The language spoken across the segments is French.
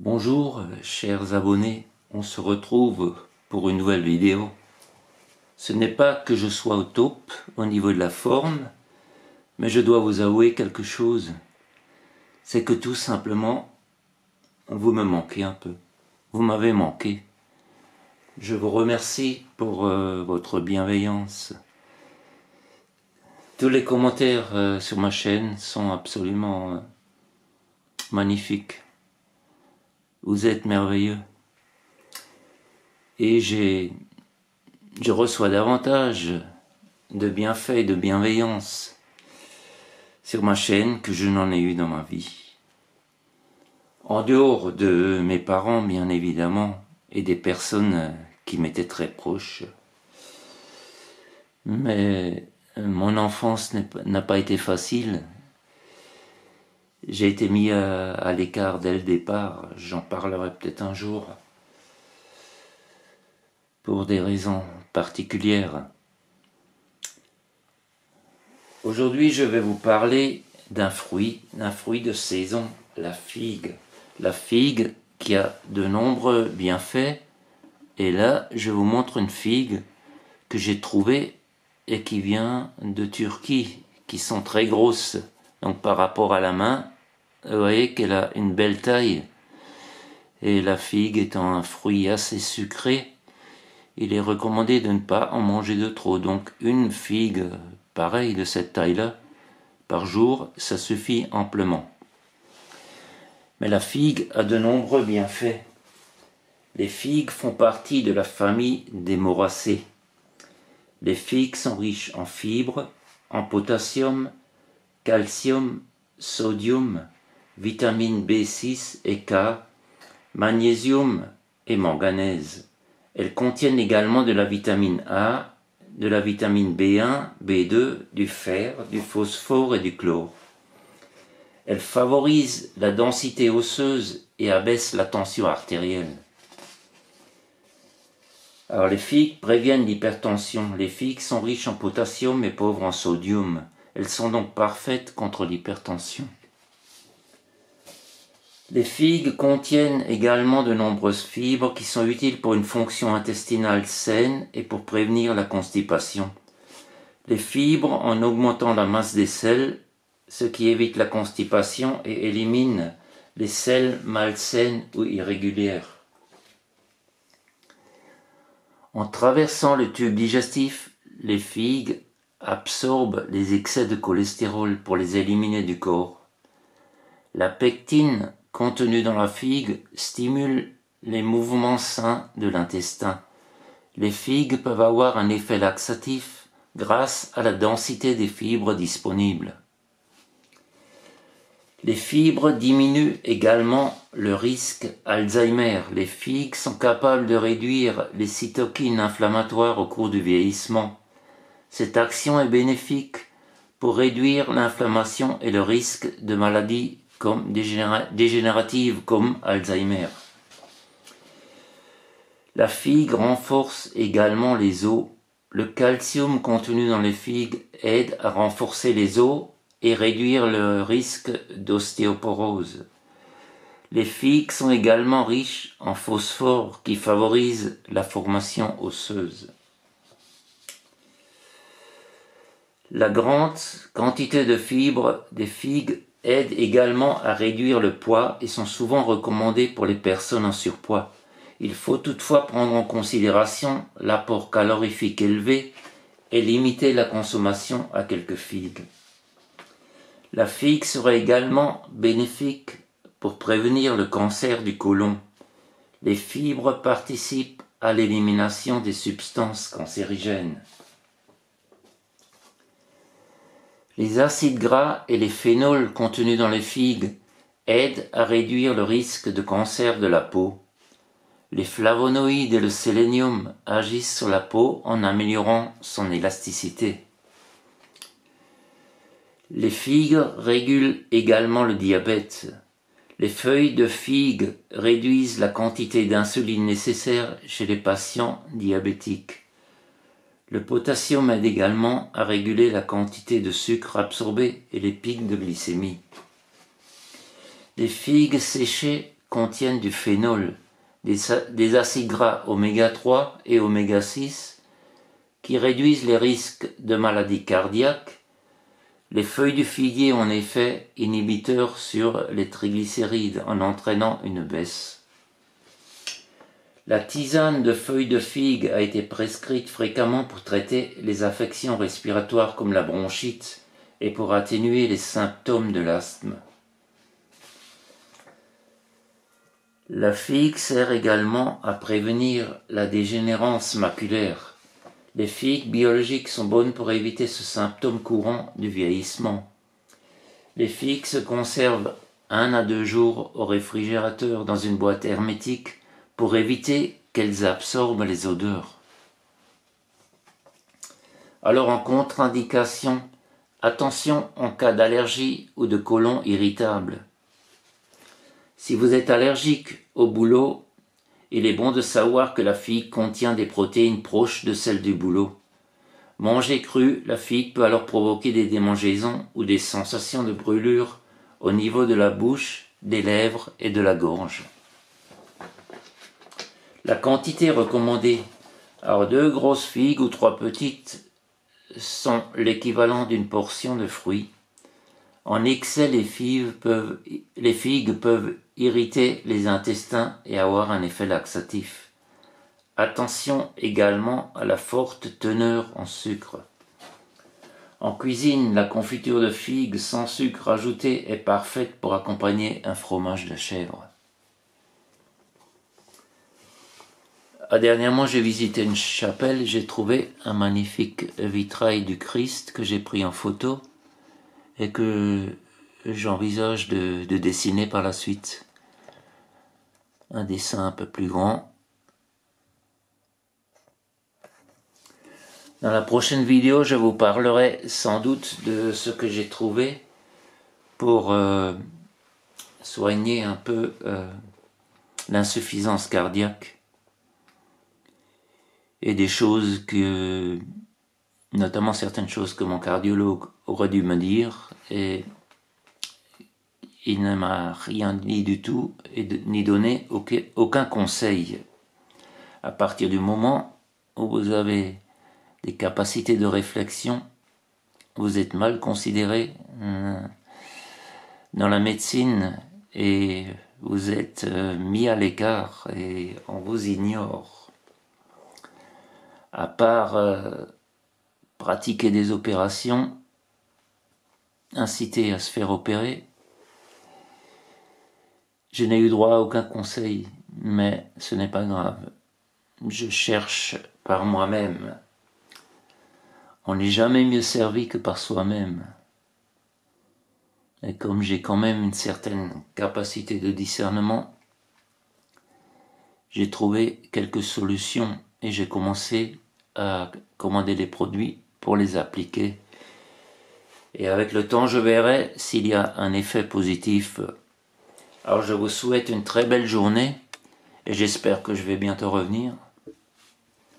Bonjour chers abonnés, on se retrouve pour une nouvelle vidéo. Ce n'est pas que je sois au top au niveau de la forme, mais je dois vous avouer quelque chose. C'est que tout simplement, vous me manquez un peu. Vous m'avez manqué. Je vous remercie pour votre bienveillance. Tous les commentaires sur ma chaîne sont absolument magnifiques. Vous êtes merveilleux. Et je reçois davantage de bienfaits et de bienveillance sur ma chaîne que je n'en ai eu dans ma vie. En dehors de mes parents, bien évidemment, et des personnes qui m'étaient très proches. Mais mon enfance n'a pas été facile. J'ai été mis à l'écart dès le départ. J'en parlerai peut-être un jour. Pour des raisons particulières. Aujourd'hui, je vais vous parler d'un fruit de saison, la figue. La figue qui a de nombreux bienfaits. Et là, je vous montre une figue que j'ai trouvée et qui vient de Turquie, qui sont très grosses. Donc par rapport à la main, vous voyez qu'elle a une belle taille. Et la figue étant un fruit assez sucré, il est recommandé de ne pas en manger de trop. Donc une figue pareille de cette taille-là, par jour, ça suffit amplement. Mais la figue a de nombreux bienfaits. Les figues font partie de la famille des moracées. Les figues sont riches en fibres, en potassium, calcium, sodium, vitamine B6 et K, magnésium et manganèse. Elles contiennent également de la vitamine A, de la vitamine B1, B2, du fer, du phosphore et du chlore. Elles favorisent la densité osseuse et abaissent la tension artérielle. Alors les figues préviennent l'hypertension. Les figues sont riches en potassium et pauvres en sodium. Elles sont donc parfaites contre l'hypertension. Les figues contiennent également de nombreuses fibres qui sont utiles pour une fonction intestinale saine et pour prévenir la constipation. Les fibres en augmentant la masse des selles, ce qui évite la constipation et élimine les selles malsaines ou irrégulières. En traversant le tube digestif, les figues absorbent les excès de cholestérol pour les éliminer du corps. La pectine contenue dans la figue stimule les mouvements sains de l'intestin. Les figues peuvent avoir un effet laxatif grâce à la densité des fibres disponibles. Les fibres diminuent également le risque Alzheimer. Les figues sont capables de réduire les cytokines inflammatoires au cours du vieillissement. Cette action est bénéfique pour réduire l'inflammation et le risque de maladies comme dégénératives comme Alzheimer. La figue renforce également les os. Le calcium contenu dans les figues aide à renforcer les os et réduire le risque d'ostéoporose. Les figues sont également riches en phosphore qui favorise la formation osseuse. La grande quantité de fibres des figues aide également à réduire le poids et sont souvent recommandées pour les personnes en surpoids. Il faut toutefois prendre en considération l'apport calorifique élevé et limiter la consommation à quelques figues. La figue serait également bénéfique pour prévenir le cancer du côlon. Les fibres participent à l'élimination des substances cancérigènes. Les acides gras et les phénols contenus dans les figues aident à réduire le risque de cancer de la peau. Les flavonoïdes et le sélénium agissent sur la peau en améliorant son élasticité. Les figues régulent également le diabète. Les feuilles de figue réduisent la quantité d'insuline nécessaire chez les patients diabétiques. Le potassium aide également à réguler la quantité de sucre absorbé et les pics de glycémie. Les figues séchées contiennent du phénol, des acides gras oméga 3 et oméga 6 qui réduisent les risques de maladies cardiaques. Les feuilles du figuier ont un effet inhibiteur sur les triglycérides en entraînant une baisse. La tisane de feuilles de figue a été prescrite fréquemment pour traiter les affections respiratoires comme la bronchite et pour atténuer les symptômes de l'asthme. La figue sert également à prévenir la dégénérescence maculaire. Les figues biologiques sont bonnes pour éviter ce symptôme courant du vieillissement. Les figues se conservent 1 à 2 jours au réfrigérateur dans une boîte hermétique pour éviter qu'elles absorbent les odeurs. Alors en contre-indication, attention en cas d'allergie ou de côlon irritable. Si vous êtes allergique au bouleau, il est bon de savoir que la figue contient des protéines proches de celles du bouleau. Manger cru, la figue peut alors provoquer des démangeaisons ou des sensations de brûlure au niveau de la bouche, des lèvres et de la gorge. La quantité recommandée, alors 2 grosses figues ou 3 petites, sont l'équivalent d'une portion de fruits. En excès, les figues peuvent irriter les intestins et avoir un effet laxatif. Attention également à la forte teneur en sucre. En cuisine, la confiture de figues sans sucre ajouté est parfaite pour accompagner un fromage de chèvre. Dernièrement, j'ai visité une chapelle, j'ai trouvé un magnifique vitrail du Christ que j'ai pris en photo et que j'envisage de dessiner par la suite. Un dessin un peu plus grand. Dans la prochaine vidéo, je vous parlerai sans doute de ce que j'ai trouvé pour soigner un peu l'insuffisance cardiaque et des choses que, notamment certaines choses que mon cardiologue aurait dû me dire et il ne m'a rien dit du tout ni donné aucun conseil. À partir du moment où vous avez des capacités de réflexion, vous êtes mal considéré dans la médecine et vous êtes mis à l'écart et on vous ignore. À part pratiquer des opérations, inciter à se faire opérer, je n'ai eu droit à aucun conseil, mais ce n'est pas grave. Je cherche par moi-même. On n'est jamais mieux servi que par soi-même. Et comme j'ai quand même une certaine capacité de discernement, j'ai trouvé quelques solutions et j'ai commencé à commander des produits pour les appliquer. Et avec le temps, je verrai s'il y a un effet positif. Alors je vous souhaite une très belle journée et j'espère que je vais bientôt revenir,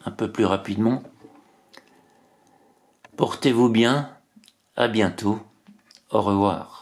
un peu plus rapidement. Portez-vous bien, à bientôt, au revoir.